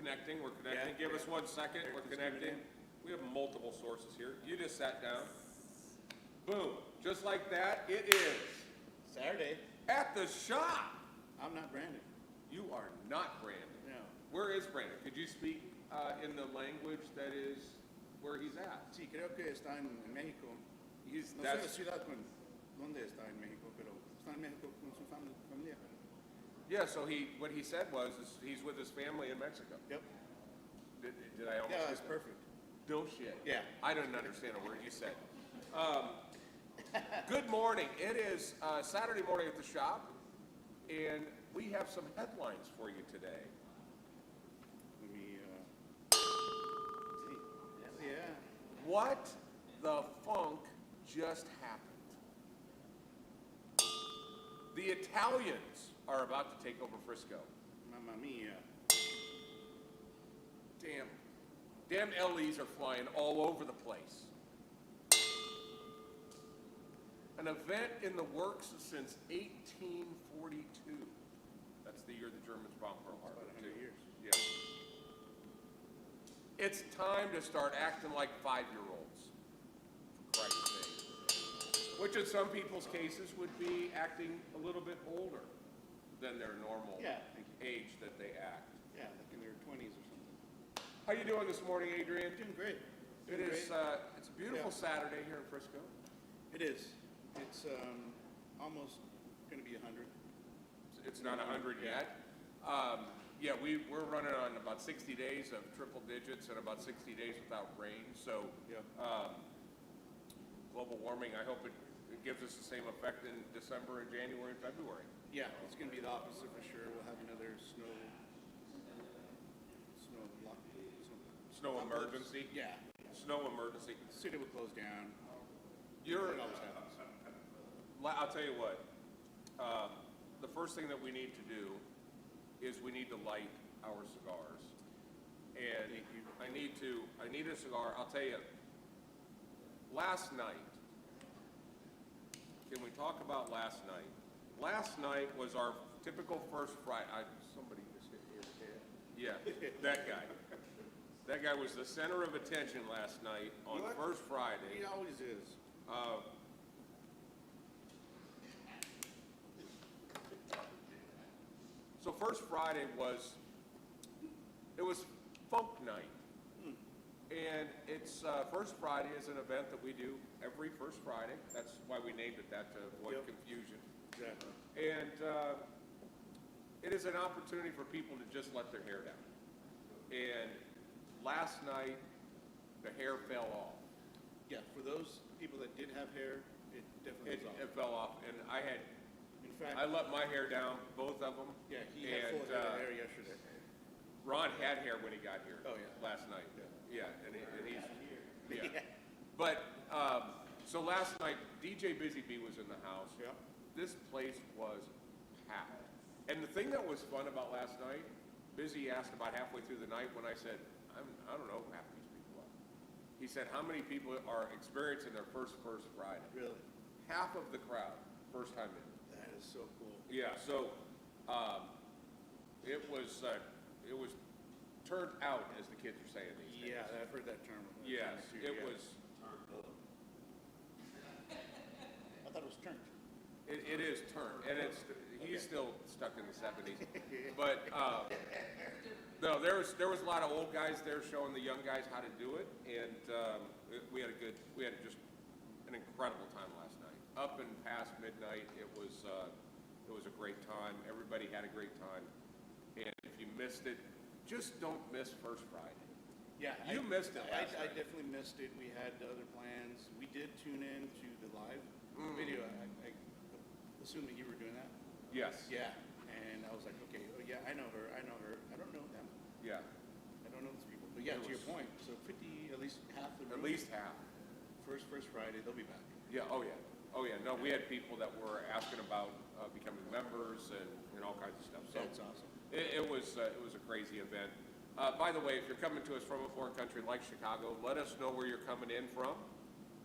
connecting. We're connecting. Give us 1 second. We're connecting. We have multiple sources here. You just sat down. Boom. Just like that, it is Saturday. At the shop. I'm not Brandon. You are not Brandon. No. Where is Brandon? Could you speak in the language that is where he's at? Sí, creo que está en México. He's, No sé la ciudad dónde está en México, pero está en México con su familia. Yeah, so what he said was he's with his family in Mexico. Yep. Did I almost? Yeah, that's perfect. No shit. Yeah. I didn't understand a word you said. Good morning. It is Saturday morning at the shop, and we have some headlines for you today. Let me see. Hell yeah. What the funk just happened? The Italians are about to take over Frisco. Mamma mia. Damn LEs are flying all over the place. An event in the works since 1842. That's the year the Germans bombed Pearl Harbor. About 100 years. Yeah. It's time to start acting like 5-year-olds. For Christ's sake. Which in some people's cases would be acting a little bit older than their normal age that they act. Yeah, like in their 20s or something. How you doing this morning, Adrian? Doing great. It's a beautiful Saturday here in Frisco. It is. It's almost going to be 100. It's not 100 yet. Yeah, we're running on about 60 days of triple digits and about 60 days without rain. So global warming, I hope it gives us the same effect in December and January and February. Yeah, it's going to be the opposite for sure. We'll have another snow emergency. Yeah. Snow emergency. City will close down. It always happens. I'll tell you what. The first thing that we need to do is we need to light our cigars. And I need a cigar. I'll tell you. Last night. Can we talk about last night? Last night was our typical first Friday. Somebody just hit me in the head. Yeah, that guy. That guy was the center of attention last night on First Friday. He always is. So First Friday was Funk Night. And it's First Friday is an event that we do every First Friday. That's why we named it that, to avoid confusion. Exactly. And it is an opportunity for people to just let their hair down. And last night, the hair fell off. Yeah, for those people that did have hair, it definitely was off. It fell off, and In fact, I let my hair down, both of them. yeah, he had full head of hair yesterday. Ron had hair when he got here. Oh, yeah. Last night. Yeah, and he's Yeah. But so last night, DJ Busy Bee was in the house. Yeah. This place was packed. And the thing that was fun about last night, Busy asked about halfway through the night when I said, I don't know who half these people are. He said, how many people are experiencing their first Friday? Really? Half of the crowd, first time in. That is so cool. Yeah, so it was turned out, as the kids are saying these days. Yeah, I've heard that term. Yes, it was. I thought it was turned. It is turned, and he's still stuck in the 70s. But no, there was a lot of old guys there showing the young guys how to do it, and we had just an incredible time last night. Up and past midnight, it was a great time. Everybody had a great time, and if you missed it, just don't miss First Friday. Yeah, You missed it last I night. definitely missed it. We had other plans. We did tune in to the live video. I assume that you were doing that. Yes. Yeah, and I was like, okay, oh yeah, I know her. I don't know them. Yeah. I don't know these people. But yeah, It to your was- point, so 50, at least half the At room, least half. First Friday, they'll be back. Yeah, oh yeah. No, we had people that were asking about becoming members and all kinds of stuff. So That's awesome. it was a crazy event. By the way, if you're coming to us from a foreign country like Chicago, let us know where you're coming in from,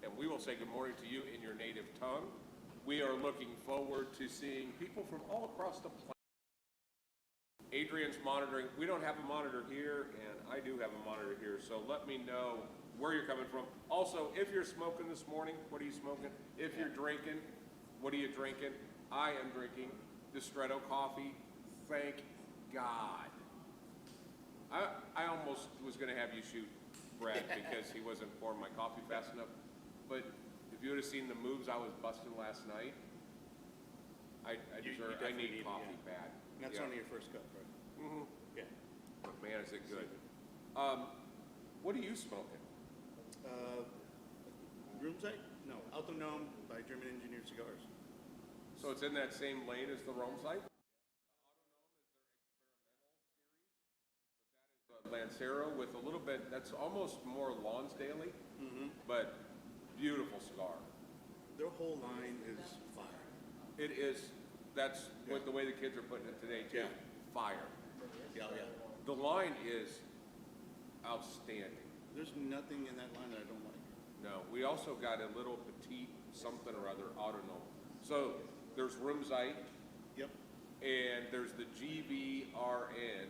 and we will say good morning to you in your native tongue. We are looking forward to seeing people from all across the planet Adrian's monitoring. We don't have a monitor here, and I do have a monitor here, so let me know where you're coming from. Also, if you're smoking this morning, what are you smoking? If you're drinking, what are you drinking? I am drinking Distretto coffee. Thank God. I almost was going to have you shoot Brad because he wasn't pouring my coffee fast enough, but if you would have seen the moves I was busting last night, I need coffee bad. And that's only your first cup, right? Mm-hmm. Yeah. But man, is it good. What are you smoking? Room site? No, Autonom by German Engineered Cigars. So it's in that same lane as the Rome site? Lancero with a little bit, that's almost more Lonsdale-y, but beautiful cigar. Their whole line is fire. It is, that's what the way the kids are putting it today too. Yeah. Fire. Yeah, yeah. The line is outstanding. There's nothing in that line that I don't like. No, we also got a little petite something or other Autonom. So there's Rumzite. Yep. And there's the GVRN.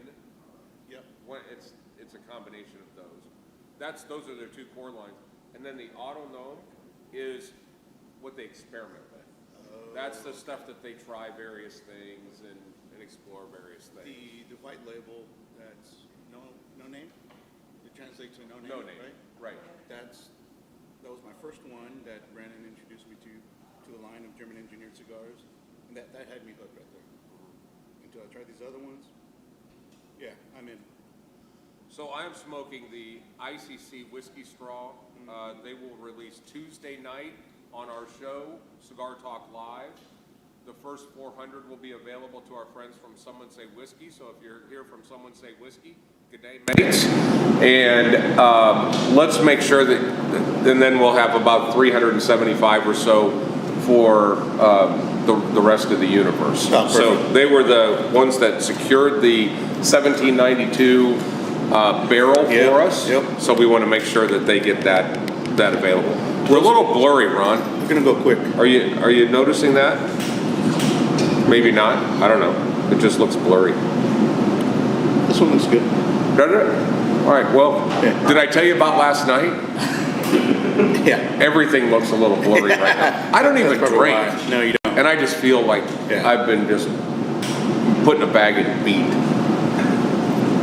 Yep. It's a combination of those. Those are their two core lines. And then the Autonom is what they experiment with. That's the stuff that they try various things and explore various things. The white label, that's no name? It translates to no name, No name, right? right. That was my first one that Brandon introduced me to a line of German engineered cigars. And that had me hooked right there. Until I tried these other ones. Yeah, I'm in. So I'm smoking the ICC Whiskey Straw. They will release Tuesday night on our show, Cigar Talk Live. The first 400 will be available to our friends from Someone Say Whiskey. So if you're here from Someone Say Whiskey, good day, mates. And let's make sure that, and then we'll have about 375 or so for the rest of the universe. Oh, so they were the ones that secured the 1792 barrel for us. Yep. So we want to make sure that they get that available. We're a little blurry, Ron. We're gonna go quick. Are you noticing that? Maybe not. I don't know. It just looks blurry. This one looks good. Does it? All right. Well, did I tell you about last night? Yeah. Everything looks a little blurry right now. I don't even drink. Why. No, you don't. And I just feel like I've been just putting a bag in beat.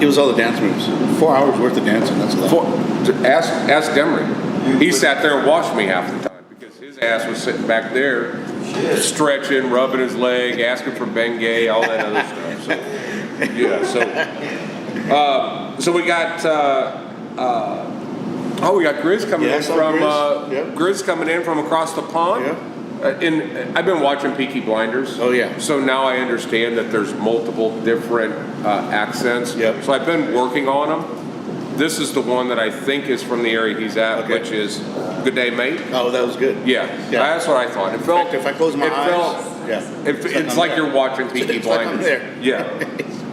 It was all the dance moves. 4 hours worth of dancing. That's a lot. Ask Demery. He sat there and watched me half the time because his ass was sitting back there, stretching, rubbing his leg, asking for Bengay, all that other stuff. So, yeah. So we got. We got Grizz coming in from Grizz coming in from across the pond. Yeah. I've been watching Peaky Blinders. Oh yeah. So now I understand that there's multiple different accents. Yep. So I've been working on them. This is the one that I think is from the area he's at, which is Good Day, Mate. Oh, that was good. Yeah. That's what I thought. It felt. If I close my eyes, It's like you're watching Peaky Blinders. Like yeah.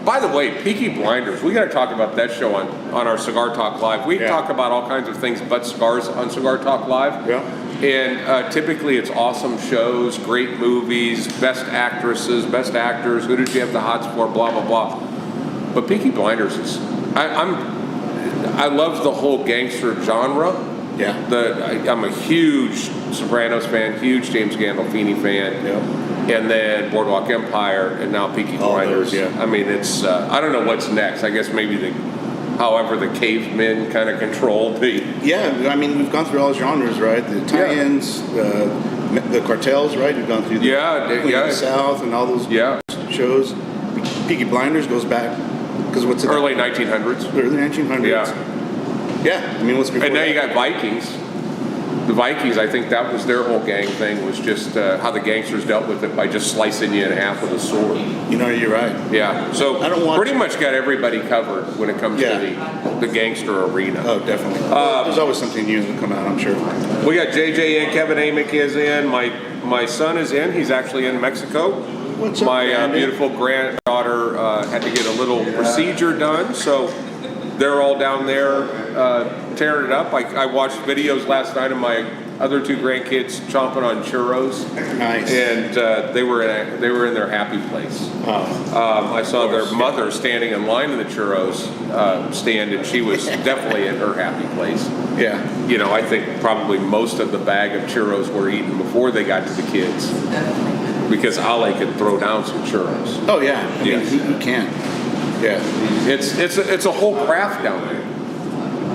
By the way, Peaky Blinders, we got to talk about that show on our Cigar Talk Live. We talk about all kinds of things but cigars on Cigar Talk Live. Yeah. And typically it's awesome shows, great movies, best actresses, best actors, who did you have the hots for, blah, blah, blah. But Peaky Blinders is, I love the whole gangster genre. Yeah. I'm a huge Sopranos fan, huge James Gandolfini fan. Yeah. And then Boardwalk Empire, and now Peaky Blinders. I mean, it's, I don't know what's next. I guess maybe however the cavemen kind of controlled the... Yeah, I mean, we've gone through all genres, right? The tie-ins, the cartels, right? We've gone through the the South and all those shows. Peaky Blinders goes back, because what's it? Early 1900s. Early 1900s. Yeah. Yeah, I mean, what's before And now that? you got Vikings. The Vikings, I think that was their whole gang thing, was just how the gangsters dealt with it by just slicing you in half with a sword. You know, you're right. Yeah, so I don't want pretty much got everybody covered when it comes to the gangster arena. Oh, definitely. There's always something new to come out, I'm sure. We got JJ in, Kevin Amick is in, my son is in, he's actually in Mexico. What's up, my beautiful granddaughter had to get a little procedure done, so they're all down there tearing it up. I watched videos last night of my other 2 grandkids chomping on churros. Nice. And they were in their happy place. I saw their mother standing in line in the churros stand, and she was definitely in her happy place. Yeah. You know, I think probably most of the bag of churros were eaten before they got to the kids, because Ale could throw down some churros. Oh yeah. I mean, who can't? Yeah. It's a whole craft down there.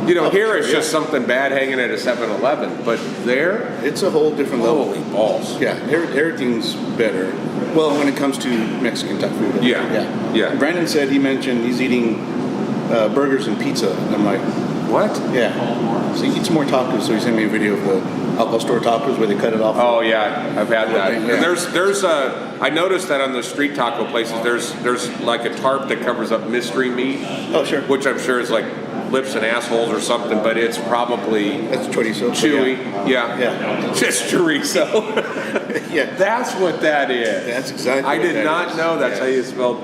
You know, here it's just something bad hanging at a 7-Eleven, but there, it's a whole different level. Holy balls. Yeah, everything's better. Well, when it comes to Mexican type food. Yeah. Brandon said he mentioned he's eating burgers and pizza. And I'm like, what? Yeah. So he eats more tacos. So he sent me a video of the Alco store tacos where they cut it off. Oh yeah, I've had that. Yeah. And there's I noticed that on the street taco places, there's like a tarp that covers up mystery meat. Oh sure. Which I'm sure is like lips and assholes or something, but it's probably that's chorizo. Chewy. Yeah. Just chorizo. Yeah. That's what that is. That's exactly. I did not know that's how you spelled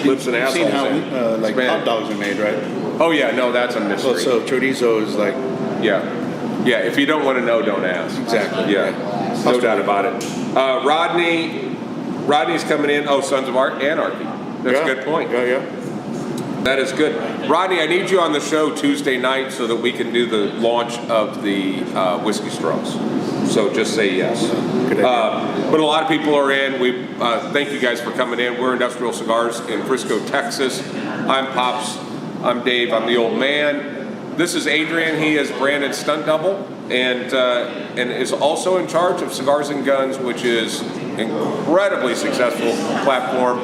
lips and assholes. You've seen how like hot dogs are made, right? Oh yeah, no, that's a mystery. Well, so chorizo is like. Yeah. If you don't want to know, don't ask. Exactly. Yeah. No doubt about it. Rodney's coming in. Oh, Sons of Anarchy. That's a good point. Yeah. That is good. Rodney, I need you on the show Tuesday night so that we can do the launch of the Whiskey Straws. So just say yes. Good idea. But a lot of people are in. We thank you guys for coming in. We're Industrial Cigars in Frisco, Texas. I'm Pops. I'm Dave. I'm the old man. This is Adrian. He is Brandon's stunt double and is also in charge of Cigars and Guns, which is incredibly successful platform,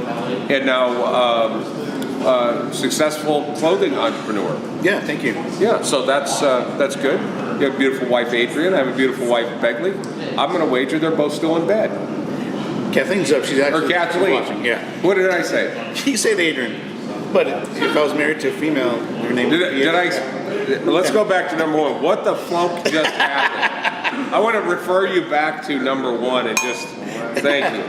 and now successful clothing entrepreneur. Yeah, thank you. Yeah, so that's good. You have a beautiful wife, Adrian. I have a beautiful wife, Begley. I'm going to wager they're both still in bed. Kathleen's up. She's actually Kathleen. watching. Yeah. What did I say? He said Adrian. But if I was married to a female, your name would be Adrian. Let's go back to number 1. What the flunk just happened? I want to refer you back to number 1 and just thank you.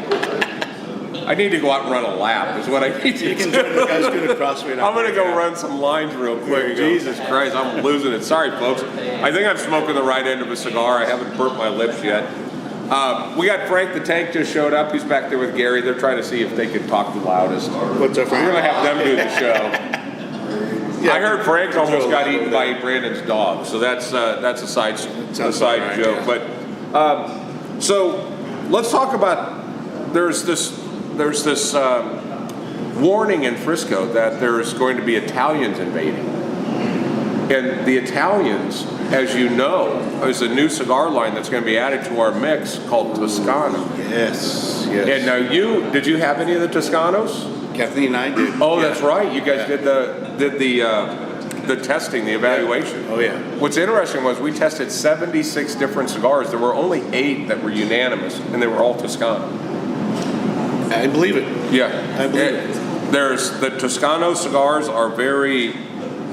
I need to go out and run a lap is what I need to do. You can join the guys good at CrossFit. I'm going to go run some lines real quick. Jesus Christ, I'm losing it. Sorry, folks. I think I'm smoking the right end of a cigar. I haven't burnt my lips yet. We got Frank the Tank just showed up. He's back there with Gary. They're trying to see if they can talk the loudest. What's up, Frank? We're going to have them do the show. Yeah, I heard Frank almost got eaten by Brandon's dog, so that's a side joke. Yeah. But so let's talk about there's this warning in Frisco that there's going to be Italians invading, and the Italians, as you know, is a new cigar line that's going to be added to our mix called Toscano. Yes. And now did you have any of the Toscanos? Kathleen and I did. Oh, yeah. That's right. You guys did the testing, the evaluation. Oh yeah. What's interesting was we tested 76 different cigars. There were only 8 that were unanimous, and they were all Toscano. I believe it. Yeah. I believe it. There's the Toscano cigars are very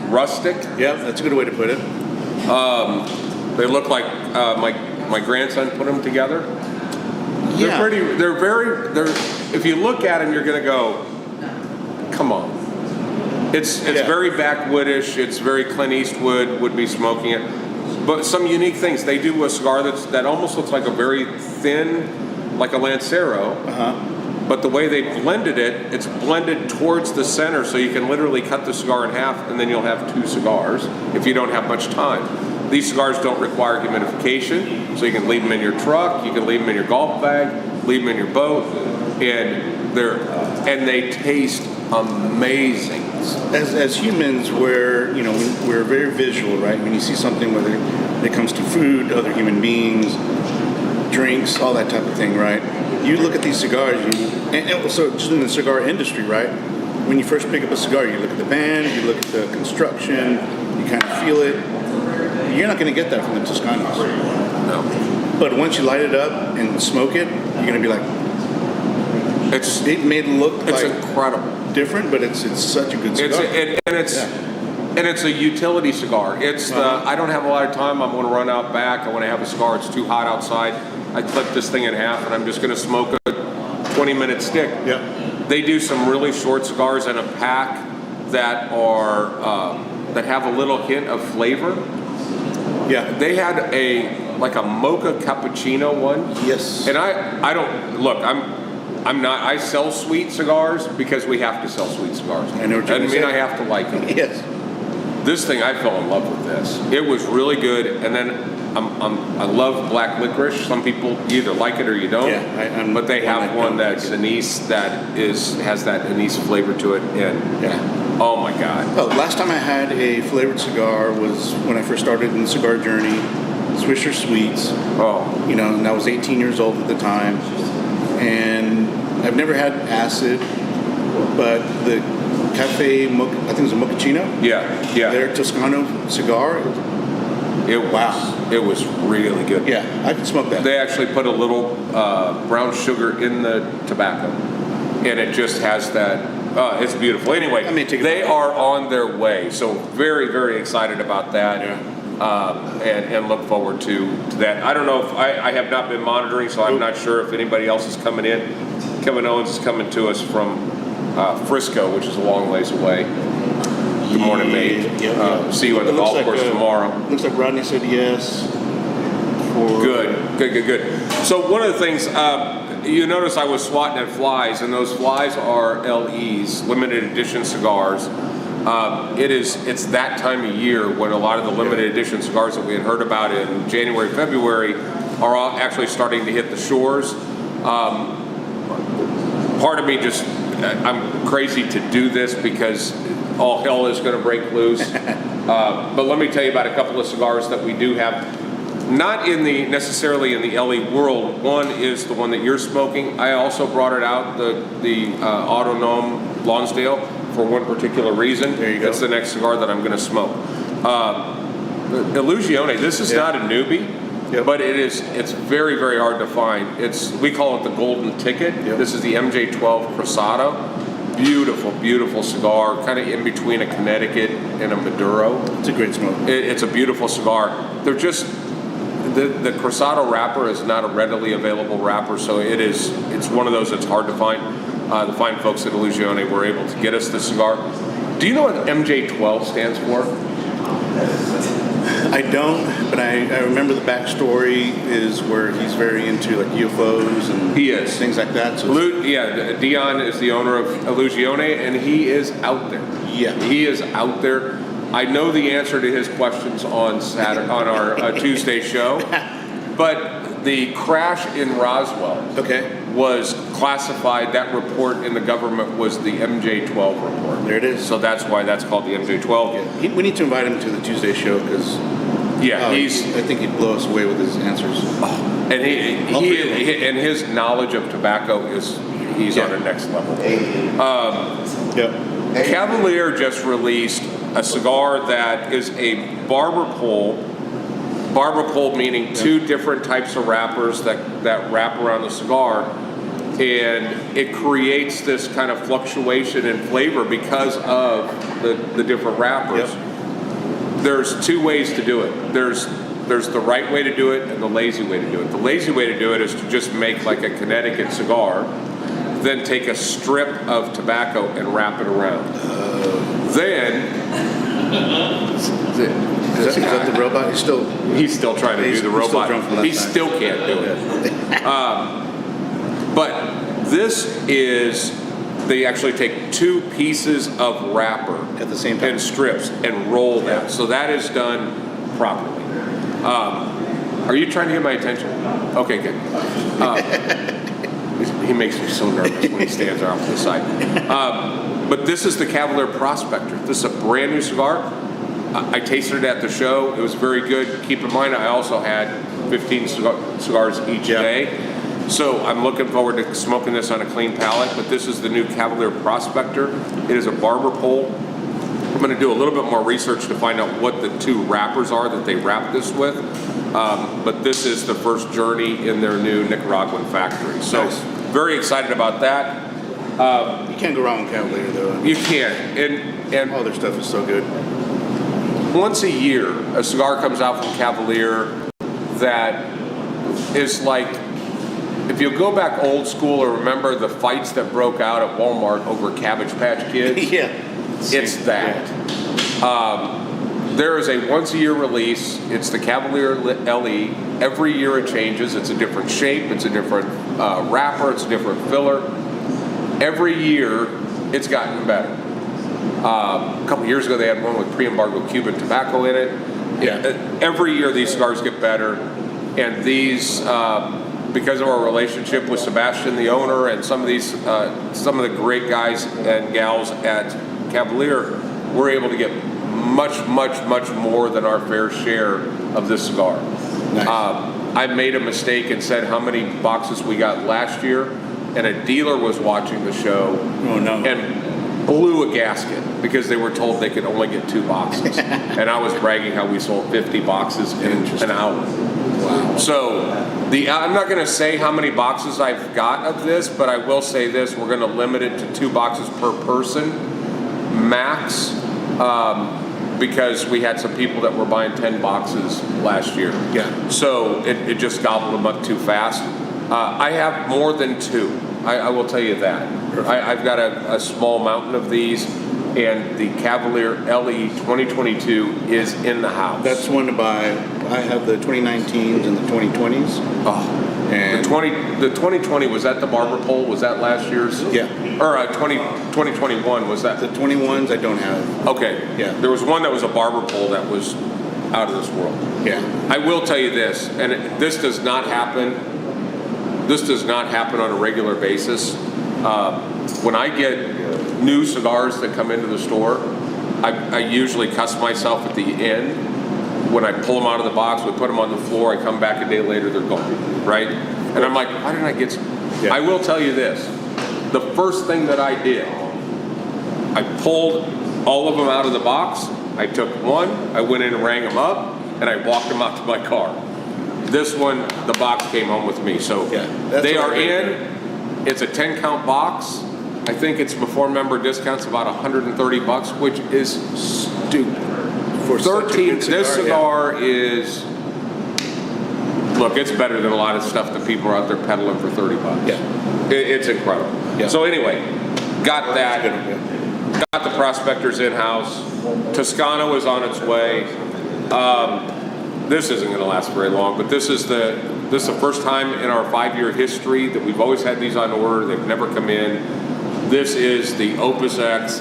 rustic. Yeah, that's a good way to put it. They look like my grandson put them together. Yeah. If you look at them, you're going to go, come on. It's very backwoodish. It's very Clint Eastwood would be smoking it. But some unique things. They do a cigar that almost looks like a very thin, like a Lancero. But the way they blended it, it's blended towards the center, so you can literally cut the cigar in half, and then you'll have 2 cigars if you don't have much time. These cigars don't require humidification, so you can leave them in your truck, you can leave them in your golf bag, leave them in your boat, and they taste amazing. As humans, we're very visual, right? When you see something, whether it comes to food, other human beings, drinks, all that type of thing, right? You look at these cigars, and also just in the cigar industry, right? When you first pick up a cigar, you look at the band, you look at the construction, you kind of feel it. You're not going to get that from the Toscanos. No. But once you light it up and smoke it, you're going to be like, it may look it's like incredible, different, but it's such a good cigar. And it's a utility cigar. It's I don't have a lot of time. I'm going to run out back. I want to have a cigar. It's too hot outside. I clip this thing in half, and I'm just going to smoke a 20-minute stick. Yeah. They do some really short cigars in a pack that are that have a little hint of flavor. Yeah. They had like a mocha cappuccino one. Yes. And I don't, look, I sell sweet cigars because we have to sell sweet cigars. I know what you're Doesn't mean I have to like them. Yes. This thing, I fell in love with this. It was really good, and then I love black licorice. Some people either like it or you don't. Yeah, but they have one that's anise has that anise flavor to it, and oh my God. Oh, last time I had a flavored cigar was when I first started in the cigar journey, Swisher Sweets. Oh. You know, and I was 18 years old at the time, and I've never had acid, but the Cafe, I think it was a Mochaccino. Yeah. Their Toscano cigar. It was really good. Yeah, I could smoke that. They actually put a little brown sugar in the tobacco, and it just has that. It's beautiful. Anyway, they are on their way, so very, very excited about that. Yeah. And look forward to that. I don't know if I have not been monitoring, so I'm not sure if anybody else is coming in. Kevin Owens is coming to us from Frisco, which is a long ways away. Good morning, mate. See you on the golf course tomorrow. Looks like Rodney said yes. Good. So one of the things, you notice I was swatting at flies, and those flies are LEs, limited edition cigars. It's that time of year when a lot of the limited edition cigars that we had heard about in January, February are all actually starting to hit the shores. Part of me I'm crazy to do this because all hell is going to break loose. But let me tell you about a couple of cigars that we do have, not necessarily in the LE world. One is the one that you're smoking. I also brought it out, the Autonome Lonsdale, for one particular reason. There you go. That's the next cigar that I'm going to smoke. Illusione, this is not a newbie. Yep. But it's very, very hard to find. We call it the golden ticket. Yep. This is the MJ12 Cruzado. Beautiful, beautiful cigar, kind of in between a Connecticut and a Maduro. It's a great smoke. It's a beautiful cigar. They're just, the Cruzado wrapper is not a readily available wrapper, so it's one of those that's hard to find. The fine folks at Illusione were able to get us the cigar. Do you know what MJ12 stands for? I don't, but I remember the backstory is where he's very into like UFOs and things like that. So Dion is the owner of Illusione, and he is out there. Yeah, he is out there. I know the answer to his questions on our Tuesday show, but the crash in Roswell was classified. That report in the government was the MJ12 report. There it is. So that's why that's called the MJ12. Yeah. We need to invite him to the Tuesday show because I think he'd blow us away with his answers. And and his knowledge of tobacco he's on the next level. Cavalier just released a cigar that is a barber pole. Barber pole meaning two different types of wrappers that wrap around the cigar, and it creates this kind of fluctuation in flavor because of the different wrappers. Yep. There's two ways to do it. There's the right way to do it and the lazy way to do it. The lazy way to do it is to just make like a Connecticut cigar, then take a strip of tobacco and wrap it around. Then is that the robot? He's still trying to do the robot. He still can't do it. But this is, they actually take two pieces of wrapper at the same time and strips and roll that. So that is done properly. Are you trying to get my attention? Okay, good. He makes me so nervous when he stands off to the side. But this is the Cavalier Prospector. This is a brand new cigar. I tasted it at the show. It was very good. Keep in mind, I also had 15 cigars each day. So I'm looking forward to smoking this on a clean palate. But this is the new Cavalier Prospector. It is a barber pole. I'm going to do a little bit more research to find out what the two wrappers are that they wrap this with. But this is the first journey in their new Nicaraguan factory. So very excited about that. You can't go wrong with Cavalier, though. You can't. And all their stuff is so good. Once a year, a cigar comes out from Cavalier that is like, if you go back old school or remember the fights that broke out at Walmart over Cabbage Patch Kids, it's that. There is a once-a-year release. It's the Cavalier LE. Every year it changes. It's a different shape. It's a different wrapper. It's a different filler. Every year it's gotten better. A couple years ago they had one with pre-embargo Cuban tobacco in it. Yeah. Every year these cigars get better. And these, because of our relationship with Sebastian, the owner, and some of the great guys and gals at Cavalier, we're able to get much more than our fair share of this cigar. Nice. I made a mistake and said how many boxes we got last year, and a dealer was watching the show and blew a gasket because they were told they could only get 2 boxes. And I was bragging how we sold 50 boxes in an hour. Wow. So I'm not going to say how many boxes I've got of this, but I will say this: we're going to limit it to 2 boxes per person, max, because we had some people that were buying 10 boxes last year. Yeah. So it just gobbled them up too fast. I have more than 2. I will tell you that. I've got a small mountain of these, and the Cavalier LE 2022 is in the house. That's one to buy. I have the 2019s and the 2020s. Oh, and the 2020, was that the barber pole? Was that last year's? Yeah. Or 2021, was that? The 21s I don't have. Okay. Yeah. There was one that was a barber pole that was out of this world. Yeah. I will tell you this, and this does not happen. This does not happen on a regular basis. When I get new cigars that come into the store, I usually cuss myself at the end. When I pull them out of the box, we put them on the floor, I come back a day later, they're gone, right? And I'm like, why didn't I get some? Yeah. I will tell you this. The first thing that I did, I pulled all of them out of the box, I took one, I went in and rang them up, and I walked them out to my car. This one, the box came home with me. So yeah, they are in. It's a 10-count box. I think it's before member discounts about $130, which is stupid. For 13. This cigar is. Look, it's better than a lot of stuff that people are out there peddling for $30. Yeah, it's incredible. Yeah. So anyway, got that. Got the Prospectors in house. Toscano is on its way. This isn't going to last very long, but this is the first time in our 5-year history that we've always had these on order. They've never come in. This is the Opus X,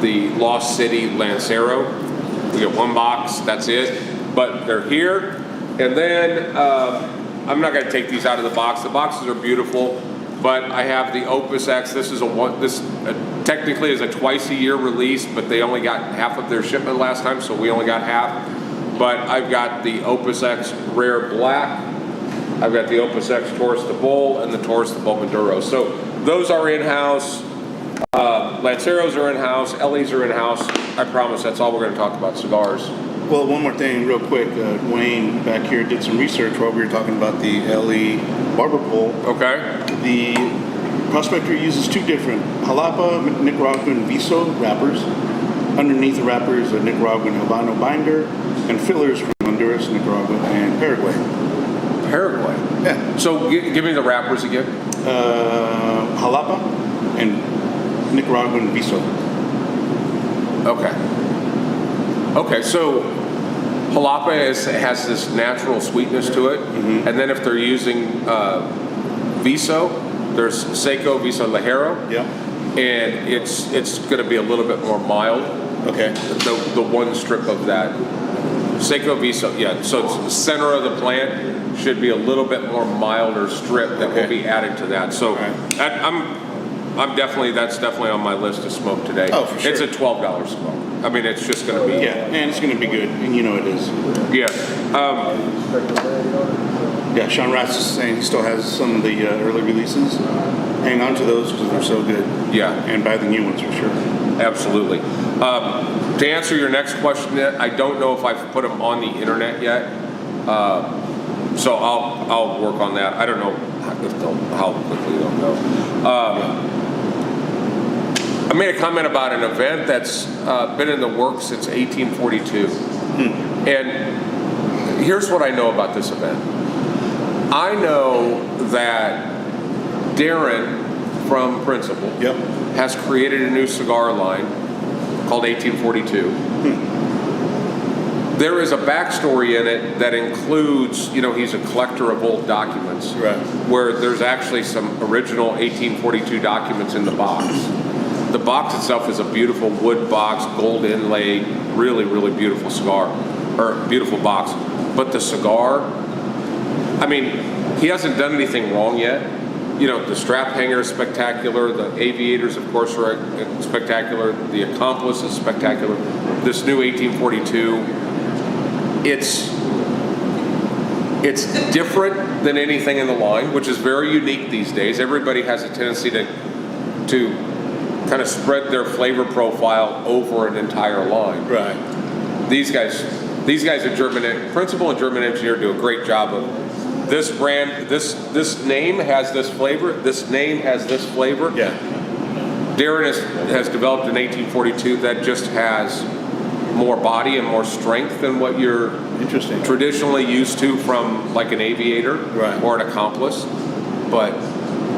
the Lost City Lancero. We get 1 box, that's it. But they're here. And then I'm not going to take these out of the box. The boxes are beautiful, but I have the Opus X. This is technically is a twice-a-year release, but they only got half of their shipment last time, so we only got half. But I've got the Opus X Rare Black, I've got the Opus X Taurus de Bull, and the Taurus de Bull Maduro. So those are in-house. Lanceros are in-house. LEs are in-house. I promise that's all we're going to talk about, cigars. Well, one more thing real quick. Wayne back here did some research while we were talking about the LE barber pole. Okay. The Prospector uses 2 different Jalapa, Nicaraguan Viso wrappers. Underneath the wrapper is a Nicaraguan Habano binder, and fillers from Honduras, Nicaragua, and Paraguay. Paraguay? Yeah. So give me the wrappers again. Jalapa and Nicaraguan Viso. Okay. Okay, so Jalapa has this natural sweetness to it, and then if they're using Viso, there's Seco Viso Ligero. Yeah. And it's going to be a little bit more mild. Okay. The one strip of that Seco Viso, yeah. So it's the center of the plant should be a little bit more milder strip that will be added to that. So I'm definitely, that's definitely on my list to smoke today. Oh, for sure. It's a $12 smoke. I mean, it's just going to be. Yeah, and it's going to be good, and you know it is. Yeah. Yeah, Sean Ratz is saying he still has some of the early releases. Hang on to those because they're so good. Yeah. And buy the new ones for sure. Absolutely. To answer your next question, I don't know if I've put them on the internet yet. So I'll work on that. I don't know how quickly they'll go. I made a comment about an event that's been in the works since 1842. And here's what I know about this event. I know that Darren from Principal has created a new cigar line called 1842. There is a backstory in it that includes, he's a collector of old documents. Right. Where there's actually some original 1842 documents in the box. The box itself is a beautiful wood box, gold inlay, really, really beautiful cigar, or beautiful box. But the cigar, he hasn't done anything wrong yet. The strap hanger is spectacular. The aviators, of course, are spectacular. The accomplice is spectacular. This new 1842, it's different than anything in the line, which is very unique these days. Everybody has a tendency to kind of spread their flavor profile over an entire line. Right. These guys are principal and German engineer do a great job of this brand. This name has this flavor. This name has this flavor. Yeah. Darren has developed an 1842 that just has more body and more strength than what you're traditionally used to from like an aviator or an accomplice. But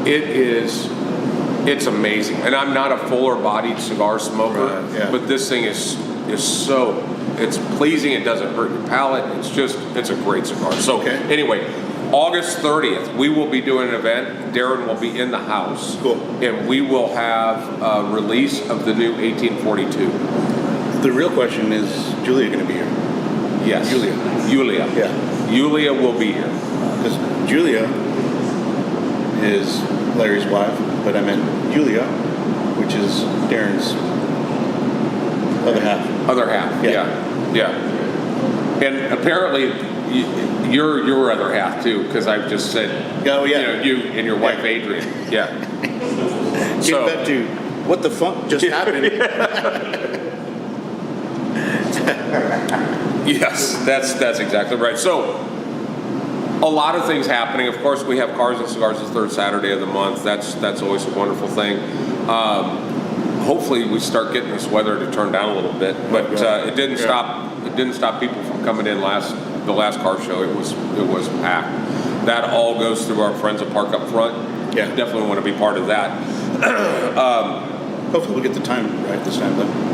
it's amazing. And I'm not a fuller bodied cigar smoker, but this thing is so, it's pleasing. It doesn't hurt your palate. It's a great cigar. So anyway, August 30th, we will be doing an event. Darren will be in the house. Cool. And we will have a release of the new 1842. The real question is, Julia going to be here? Yes. Julia. Yeah. Julia will be here. Because Julia is Larry's wife, but I meant Julia, which is Darren's other half. Other half, yeah. And apparently, you're your other half too, because I've just said, you and your wife Adrian. Yeah. Get back to what the fuck just happened. Yes, that's exactly right. So, a lot of things happening. Of course, we have Cars and Cigars the third Saturday of the month. That's always a wonderful thing. Hopefully, we start getting this weather to turn down a little bit. But it didn't stop. It didn't stop people from coming in the last car show. It was packed. That all goes through our friends at Park Up Front. Yeah, definitely want to be part of that. Hopefully, we'll get the time right this time, though.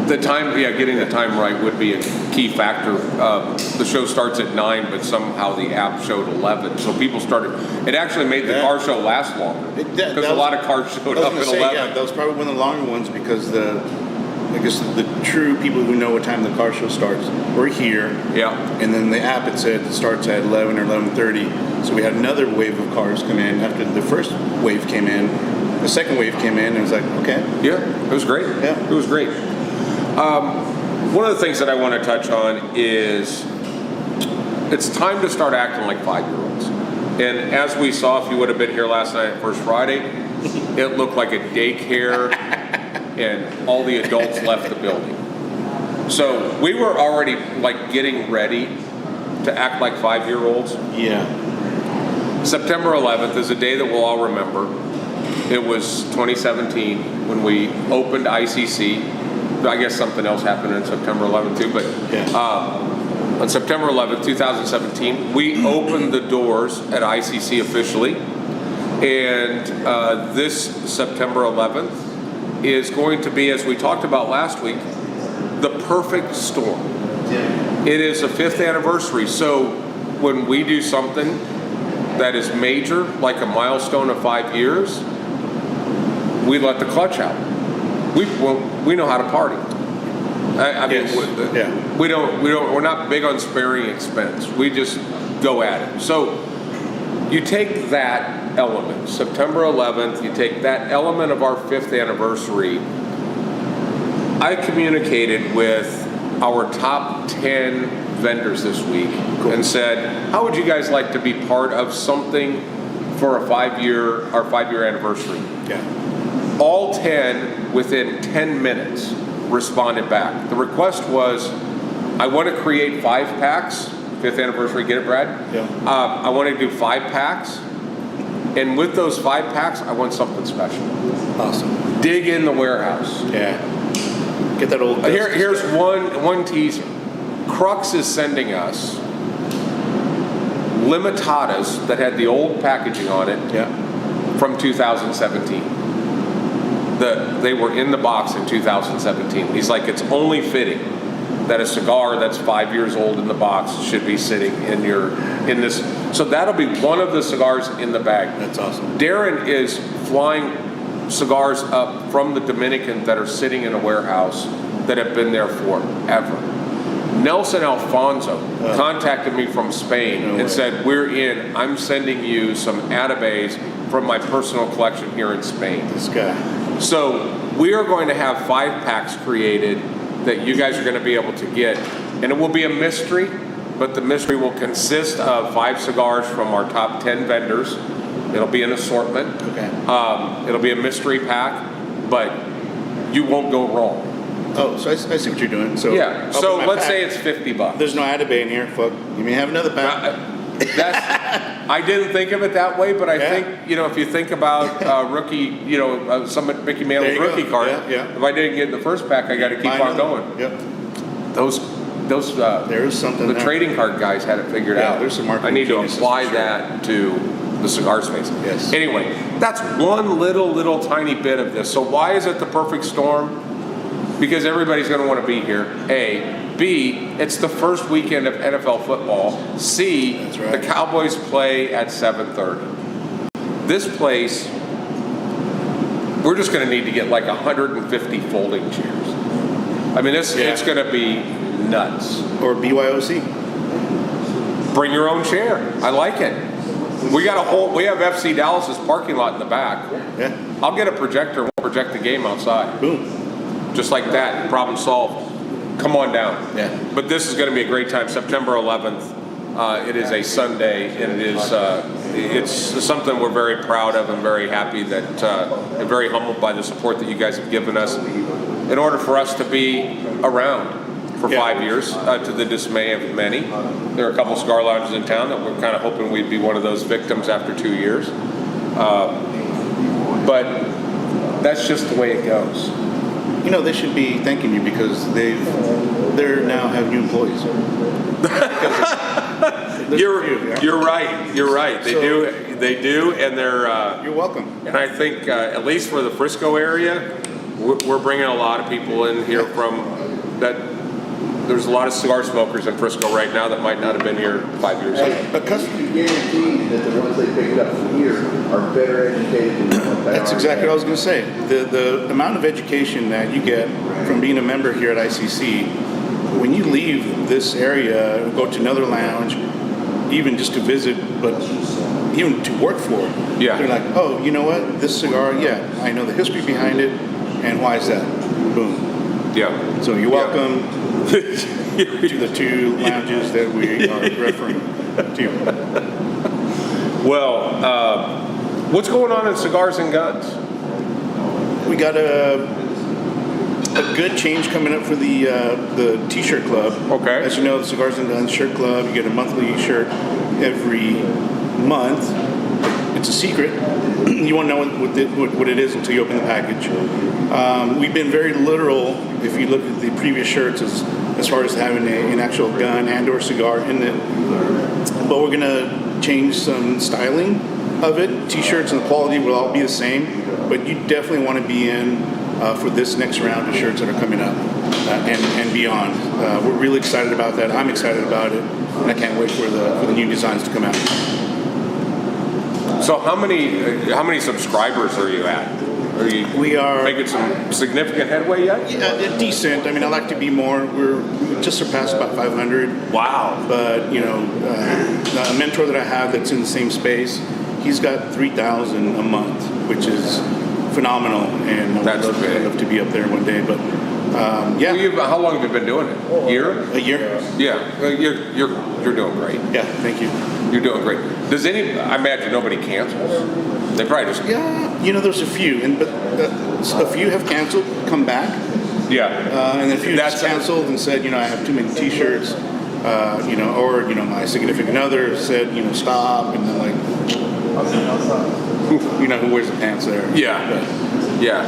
The time, getting the time right would be a key factor. The show starts at 9, but somehow the app showed 11. So people started. It actually made the car show last longer because a lot of cars showed up at 11. Yeah, that was probably one of the longer ones because I guess the true people who know what time the car show starts were here. Yeah. And then the app, it said it starts at 11 or 11:30. So we had another wave of cars come in after the first wave came in. The second wave came in and it was like, okay. Yeah, it was great. Yeah. It was great. One of the things that I want to touch on is it's time to start acting like 5-year-olds. And as we saw, if you would have been here last night, First Friday, it looked like a daycare and all the adults left the building. So we were already like getting ready to act like 5-year-olds. Yeah. September 11th is a day that we'll all remember. It was 2017 when we opened ICC. I guess something else happened on September 11th too, but on September 11th, 2017, we opened the doors at ICC officially, and this September 11th is going to be, as we talked about last week, the perfect storm. It is the 5th anniversary, so when we do something that is major, like a milestone of 5 years, we let the clutch out. We know how to party. We're not big on sparing expense. We just go at it. So you take that element, September 11th, you take that element of our 5th anniversary. I communicated with our top 10 vendors this week and said, how would you guys like to be part of something for our 5-year anniversary? Yeah. All 10 within 10 minutes responded back. The request was, I want to create 5 packs. 5th anniversary, get it, Brad? Yeah. I want to do 5 packs. And with those 5 packs, I want something special. Awesome. Dig in the warehouse. Yeah. Get that old. Here's one teaser. Crux is sending us limitadas that had the old packaging on it from 2017. They were in the box in 2017. He's like, it's only fitting that a cigar that's 5 years old in the box should be sitting in this. So that'll be one of the cigars in the bag. That's awesome. Darren is flying cigars up from the Dominican that are sitting in a warehouse that have been there forever. Nelson Alfonso contacted me from Spain and said, I'm sending you some Atabays from my personal collection here in Spain. This guy. So we are going to have 5 packs created that you guys are going to be able to get. And it will be a mystery, but the mystery will consist of 5 cigars from our top 10 vendors. It'll be an assortment. Okay. It'll be a mystery pack, but you won't go wrong. Oh, so I see what you're doing. So yeah. So let's say it's $50. There's no Atabay in here. Fuck. You may have another pack. I didn't think of it that way, but I think, if you think about rookie, some Mickey Mantle's rookie card, if I didn't get in the first pack, I got to keep on going. Yep. Those there is something. The there. trading card guys had it figured out. There's some marketing. I need to apply that to the cigar space. Yes. Anyway, that's one little tiny bit of this. So why is it the perfect storm? Because everybody's going to want to be here. A. B, it's the first weekend of NFL football. C, the Cowboys play at 7:30. This place, we're just going to need to get like 150 folding chairs. I mean, it's going to be nuts. Or BYOC. Bring your own chair. I like it. We have FC Dallas's parking lot in the back. Yeah. I'll get a projector and we'll project the game outside. Boom. Just like that. Problem solved. Come on down. Yeah. But this is going to be a great time. September 11th. It is a Sunday, and it's something we're very proud of and very happy that, and very humbled by the support that you guys have given us in order for us to be around for 5 years, to the dismay of many. There are a couple cigar lounges in town that we're kind of hoping we'd be one of those victims after 2 years. But that's just the way it goes. They should be thanking you because they now have new employees. You're right. They do, and they're. You're welcome. And I think at least for the Frisco area, we're bringing a lot of people in here from that. There's a lot of cigar smokers in Frisco right now that might not have been here 5 years ago. You guarantee that the ones they picked up from here are better educated than the ones they That's exactly what I was going to say. The amount of education that you get from being a member here at ICC, when you leave this area, go to another lounge, even just to visit, but even to work for it, they're like, oh, you know what? This cigar, I know the history behind it, and why is that? Boom. Yeah. So you're welcome to the 2 lounges that we are referring to. Well, what's going on in Cigars and Guns? We got a good change coming up for the T-shirt club. Okay. As you know, the Cigars and Guns shirt club, you get a monthly shirt every month. It's a secret. You won't know what it is until you open the package. We've been very literal, if you look at the previous shirts, as far as having an actual gun and or cigar in it. But we're going to change some styling of it. T-shirts and the quality will all be the same, but you definitely want to be in for this next round of shirts that are coming up and beyond. We're really excited about that. I'm excited about it, and I can't wait for the new designs to come out. So how many subscribers are you at? We are making some significant headway yet? Yeah, decent. I mean, I'd like to be more. We just surpassed about 500. Wow. But, a mentor that I have that's in the same space, he's got 3,000 a month, which is phenomenal. And I'd love to be up there one day. But, Well, how long have you been doing it? A year? A year. Yeah. You're doing great. Yeah, thank you. You're doing great. I imagine nobody cancels. They probably just... Yeah, there's a few, but a few have canceled, come back. Yeah. And a few just canceled and said, I have too many T-shirts, or my significant other said, stop, and then who wears the pants there? Yeah. Yeah.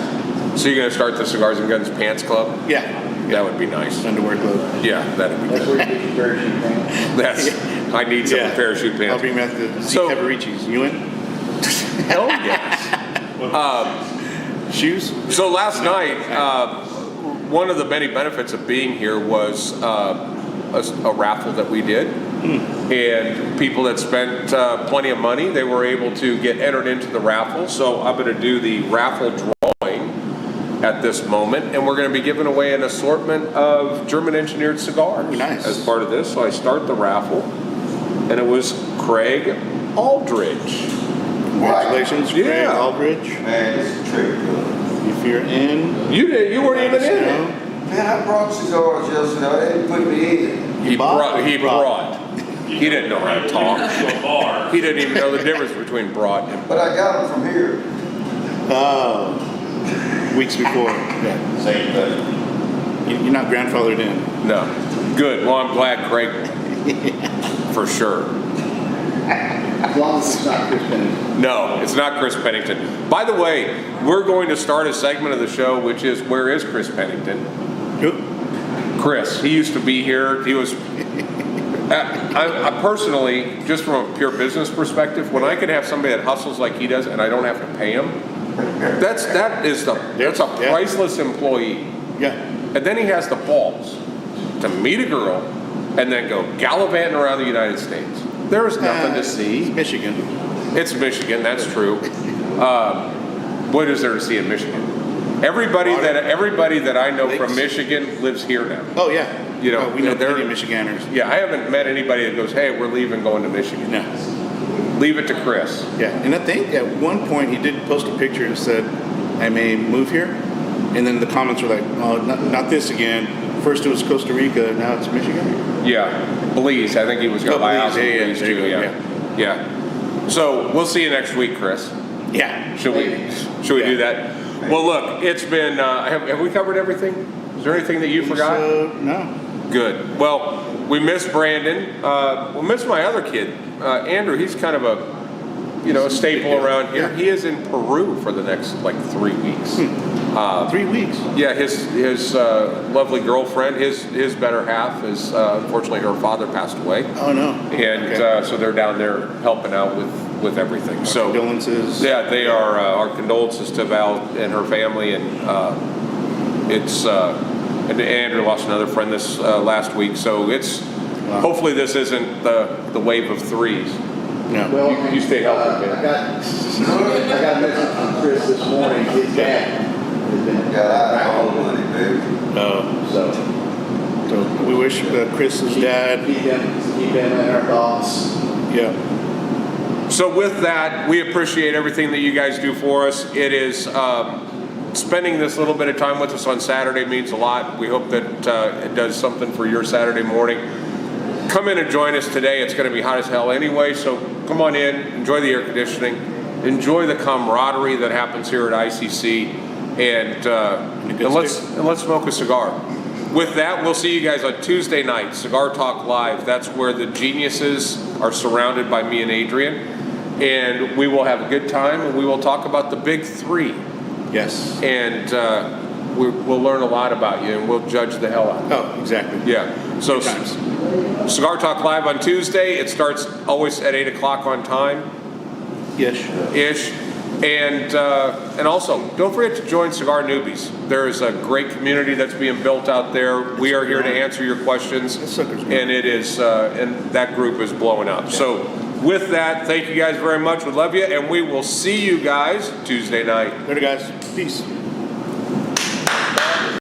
So you're going to start the Cigars and Guns Pants Club? Yeah. That would be nice. Underwear club. Yeah, that'd be good. That's where you get your parachute pants. I need some parachute pants. I'll bring back the Cavaliers. You in? Hell yes. Shoes? So last night, one of the many benefits of being here was a raffle that we did. And people that spent plenty of money, they were able to get entered into the raffle. So I'm going to do the raffle drawing at this moment, and we're going to be giving away an assortment of German engineered cigars as part of this. So I start the raffle, and it was Craig Aldridge. Congratulations, Craig Aldridge. Man, this is a trick. If you're in, you weren't even in it. Man, I brought cigars yesterday. They didn't put me in. He brought. He didn't know how to talk. He didn't even know the difference between brought and. But I got them from here. Weeks before. Yeah. Same thing. You're not grandfathered in. No. Good. Well, I'm glad, Craig. For sure. As long as it's not Chris Pennington. No, it's not Chris Pennington. By the way, we're going to start a segment of the show, which is Where is Chris Pennington? Who? Chris. He used to be here. He was. I personally, just from a pure business perspective, when I can have somebody that hustles like he does and I don't have to pay him, that's a priceless employee. Yeah. And then he has the balls to meet a girl and then go gallivanting around the United States. There is nothing to see. It's Michigan. It's Michigan. That's true. What is there to see in Michigan? Everybody that I know from Michigan lives here now. Oh yeah. You know, we know they're plenty of Michiganders. Yeah, I haven't met anybody that goes, "Hey, we're leaving, going to Michigan." No. Leave it to Chris. Yeah, and I think at one point he did post a picture and said, "I may move here," and then the comments were like, "Oh, not this again. First it was Costa Rica, now it's Michigan." Yeah, Belize. I think he was going to buy a house in Belize too. Yeah. So we'll see you next week, Chris. Yeah. Should we do that? Well, look, it's been. Have we covered everything? Is there anything that you forgot? No. Good. Well, we miss Brandon. We miss my other kid, Andrew. He's kind of a staple around here. He is in Peru for the next 3 weeks. 3 weeks. Yeah, his lovely girlfriend, his better half is unfortunately her father passed away. Oh no. And so they're down there helping out with everything. Our condolences. Yeah, they are our condolences to Val and her family, and it's. And Andrew lost another friend this last week, so it's hopefully this isn't the wave of threes. No. Well, you stay healthy, man. I got a message from Chris this morning. His dad has been back all the money, baby. So we wish Chris's dad. Keep him in our thoughts. Yeah. So with that, we appreciate everything that you guys do for us. It is. Spending this little bit of time with us on Saturday means a lot. We hope that it does something for your Saturday morning. Come in and join us today. It's going to be hot as hell anyway, so come on in, enjoy the air conditioning, enjoy the camaraderie that happens here at ICC, and let's smoke a cigar. With that, we'll see you guys on Tuesday night, Cigar Talk Live. That's where the geniuses are surrounded by me and Adrian, and we will have a good time, and we will talk about the big three. Yes. And we'll learn a lot about you, and we'll judge the hell out of you. Oh, exactly. Yeah. So Cigar Talk Live on Tuesday. It starts always at 8 o'clock on time. Ish. And also, don't forget to join Cigar Newbies. There is a great community that's being built out there. We are here to answer your questions, and it is and that group is blowing up. Yeah. So with that, thank you guys very much. We love you, and we will see you guys Tuesday night. Later, guys. Peace.